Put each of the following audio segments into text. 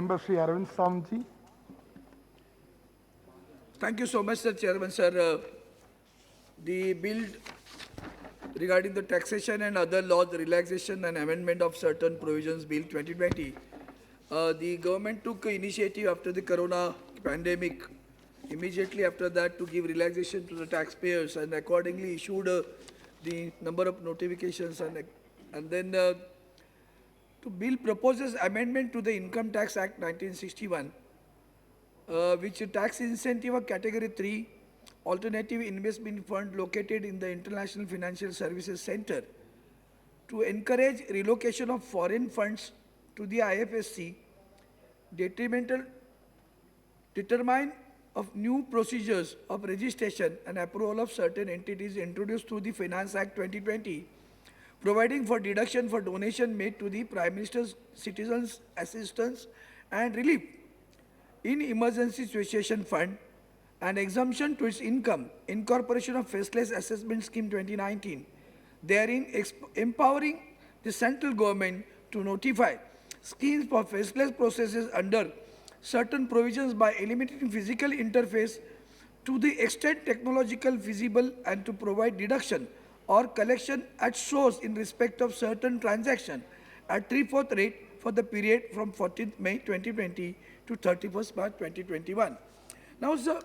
Member Sri Arvind Samji. Thank you so much, Sir Chairman, sir. The bill regarding the taxation and other laws, relaxation and amendment of certain provisions, Bill 2020. The government took initiative after the corona pandemic, immediately after that, to give relaxation to the taxpayers, and accordingly issued the number of notifications, and then to bill proposes amendment to the Income Tax Act 1961, which tax incentive of category 3 alternative investment fund located in the International Financial Services Center to encourage relocation of foreign funds to the IFSC, determine of new procedures of registration and approval of certain entities introduced through the Finance Act 2020, providing for deduction for donation made to the Prime Minister's Citizens Assistance and Relief in Emergency Situation Fund, and exemption to its income, incorporation of Faceless Assessment Scheme 2019, therein empowering the central government to notify schemes for faceless processes under certain provisions by eliminating physical interface to the extent technological feasible, and to provide deduction or collection at source in respect of certain transaction at 3/4 rate for the period from 14th May 2020 to 31st March 2021. Now, sir,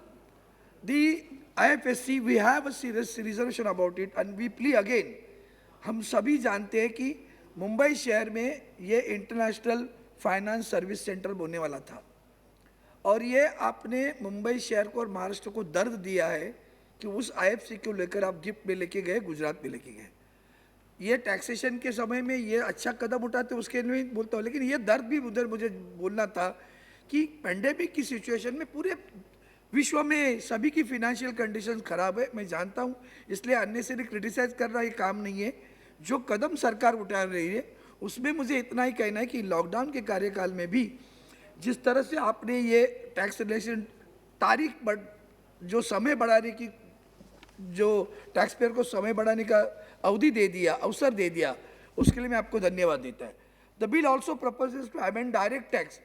the IFSC, we have a serious reservation about it, and we plea again. हम सभी जानते हैं कि मुंबई शहर में ये international finance service centre बनने वाला था, और ये आपने मुंबई शहर को और महाराष्ट्र को दर्द दिया है कि उस IFSC को लेकर आप गिफ्ट में लेके गए, गुजरात में लेके गए। ये टैक्सेशन के समय में ये अच्छा कदम उठाते, उसके लिए बोलता हूँ, लेकिन ये दर्द भी उधर मुझे बोलना था कि पेंडेमिक की सिचुएशन में पूरे विश्व में सभी की फिनेंशियल कंडीशन खराब है, मैं जानता हूँ, इसलिए अननेसेसरी क्रिटिसाइज कर रहा ये काम नहीं है। जो कदम सरकार उठा रही है उसमें मुझे इतना ही कहना है कि लॉकडाउन के कार्यकाल में भी जिस तरह से आपने ये टैक्स रिलेशन तारीख जो समय बढ़ाने की, जो टैक्स पेयर को समय बढ़ाने का अवधि दे दिया, अवसर दे दिया, उसके लिए मैं आपको धन्यवाद देता है। The bill also proposes to amend direct tax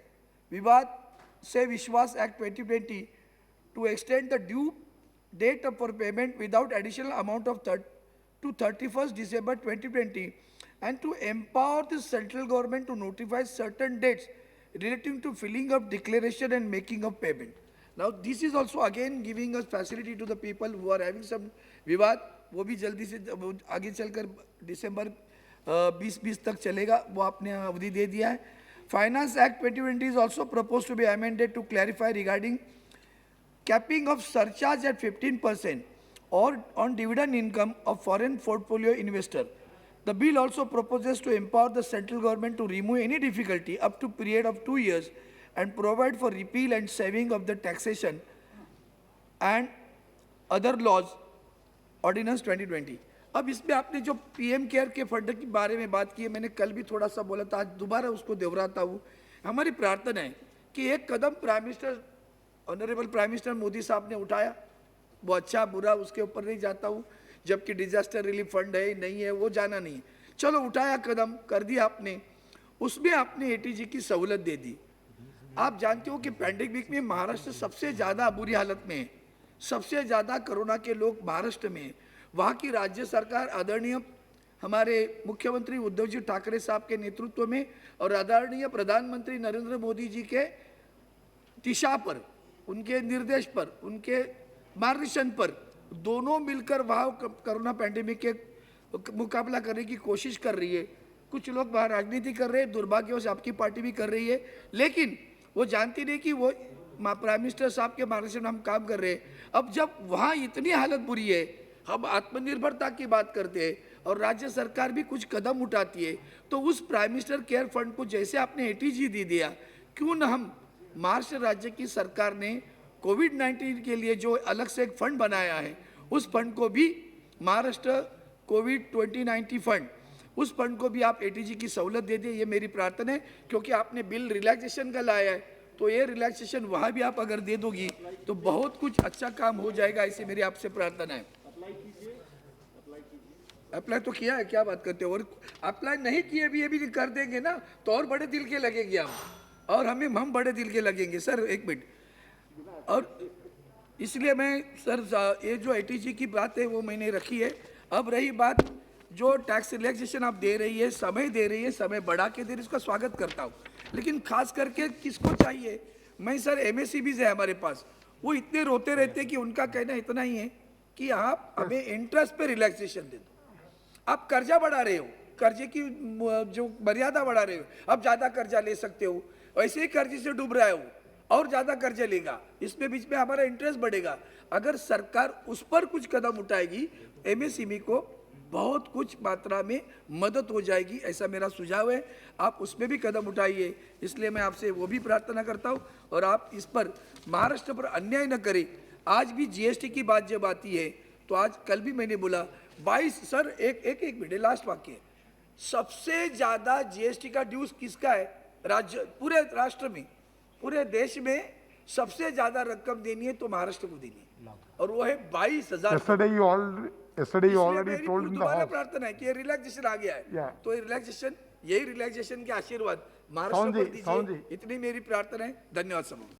Vivad se Vishwas act 2020 to extend the due date for payment without additional amount of to 31st December 2020, and to empower the central government to notify certain dates relating to filling of declaration and making of payment. Now, this is also again giving us facility to the people who are having some विवाद, वो भी जल्दी से आगे चलकर दिसंबर 2020 तक चलेगा, वो आपने अवधि दे दिया है। Finance Act 2020 is also proposed to be amended to clarify regarding capping of surcharge at 15% or on dividend income of foreign portfolio investor. The bill also proposes to empower the central government to remove any difficulty up to period of 2 years and provide for repeal and saving of the taxation and other laws, Ordinance 2020. अब इसमें आपने जो PM care के fund के बारे में बात की है, मैंने कल भी थोड़ा सा बोला था, आज दोबारा उसको दोहराता हूँ। हमारी प्रार्थना है कि एक कदम prime minister, honourable prime minister Modi साहब ने उठाया, वो अच्छा बुरा उसके ऊपर नहीं जाता हूँ, जबकि डिजास्टर रिलीफ फंड है नहीं है वो जाना नहीं है, चलो उठाया कदम कर दिया आपने, उसमें आपने ATG की सहूलत दे दी। आप जानते हो कि पैंडेमिक में महाराष्ट्र सबसे ज़्यादा बुरी हालत में है, सबसे ज़्यादा कोरोना के लोग महाराष्ट्र में, वहाँ की राज्य सरकार आदरणीय हमारे मुख्यमंत्री उद्धव जी ठाकरे साहब के नेतृत्व में और आदरणीय प्रधानमंत्री नरेंद्र मोदी जी के दिशा पर, उनके निर्देश पर, उनके मार्गदर्शन पर दोनों मिलकर वहाँ कोरोना पैंडेमिक के मुकाबला करने की कोशिश कर रही है। कुछ लोग वहाँ राजनीति कर रहे हैं, दुर्भाग्यवश आपकी पार्टी भी कर रही है, लेकिन वो जानती नहीं कि वो प्राइम मिनिस्टर साहब के मार्गदर्शन में हम काम कर रहे हैं। अब जब वहाँ इतनी हालत बुरी है, हम आत्मनिर्भरता की बात करते हैं और राज्य सरकार भी कुछ कदम उठाती है, तो उस प्राइम मिनिस्टर केयर फंड को जैसे आपने ATG दे दिया, क्यों न हम महाराष्ट्र राज्य की सरकार ने कोविड-19 के लिए जो अलग से एक फंड बनाया है, उस फंड को भी महाराष्ट्र कोविड 2019 फंड, उस फंड को भी आप ATG की सहूलत दे दिए, ये मेरी प्रार्थना है। क्योंकि आपने बिल रिलैक्सेशन का लाया है, तो ये रिलैक्सेशन वहाँ भी आप अगर दे दोगी तो बहुत कुछ अच्छा काम हो जाएगा, ऐसी मेरी आपसे प्रार्थना है। अप्लाई तो किया है, क्या बात करते हो, और अप्लाई नहीं किए भी ये भी कर देंगे ना तो और बड़े दिल के लगेंगे हम। और हम बड़े दिल के लगेंगे सर, एक मिनट। और इसलिए मैं सर ये जो ATG की बात है वो मैंने रखी है। अब रही बात जो टैक्स रिलैक्सेशन आप दे रही है, समय दे रही है, समय बढ़ा के दे रही है, इसका स्वागत करता हूँ। लेकिन खास करके किसको चाहिए? मैं सर MSCBs है हमारे पास, वो इतने रोते रहते हैं कि उनका कहना इतना ही है कि आप हमें इंटरेस्ट पे रिलैक्सेशन दे दो। आप कर्जा बढ़ा रहे हो, कर्जे की जो मर्यादा बढ़ा रहे हो, आप ज़्यादा कर्जा ले सकते हो, वैसे ही कर्जे से डूब रहा है वो, और ज़्यादा कर्जा लेगा, इसमें बीच में हमारा इंटरेस्ट बढ़ेगा। अगर सरकार उस पर कुछ कदम उठाएगी, MSCB को बहुत कुछ मात्रा में मदद हो जाएगी, ऐसा मेरा सुझाव है। आप उसमें भी कदम उठाइए, इसलिए मैं आपसे वो भी प्रार्थना करता हूँ। और आप इस पर महाराष्ट्र पर अन्याय न करें। आज भी GST की बात जब आती है तो आज कल भी मैंने बोला 22 सर एक मिनट लास्ट वाक्य, सबसे ज्यादा GST का ड्यूज किसका है? राज्य, पूरे राष्ट्र में, पूरे देश में सबसे ज्यादा रकम देनी है तो महाराष्ट्र को देनी है, और वो है 22,000। Yesterday you already told in the दोबारा house. प्रार्थना है कि रिलैक्सेशन आ गया है, Yeah. तो रिलैक्सेशन, यही रिलैक्सेशन के आशीर्वाद महाराष्ट्र पर साउंड जी। दीजिए, इतनी मेरी प्रार्थना है। धन्यवाद सब।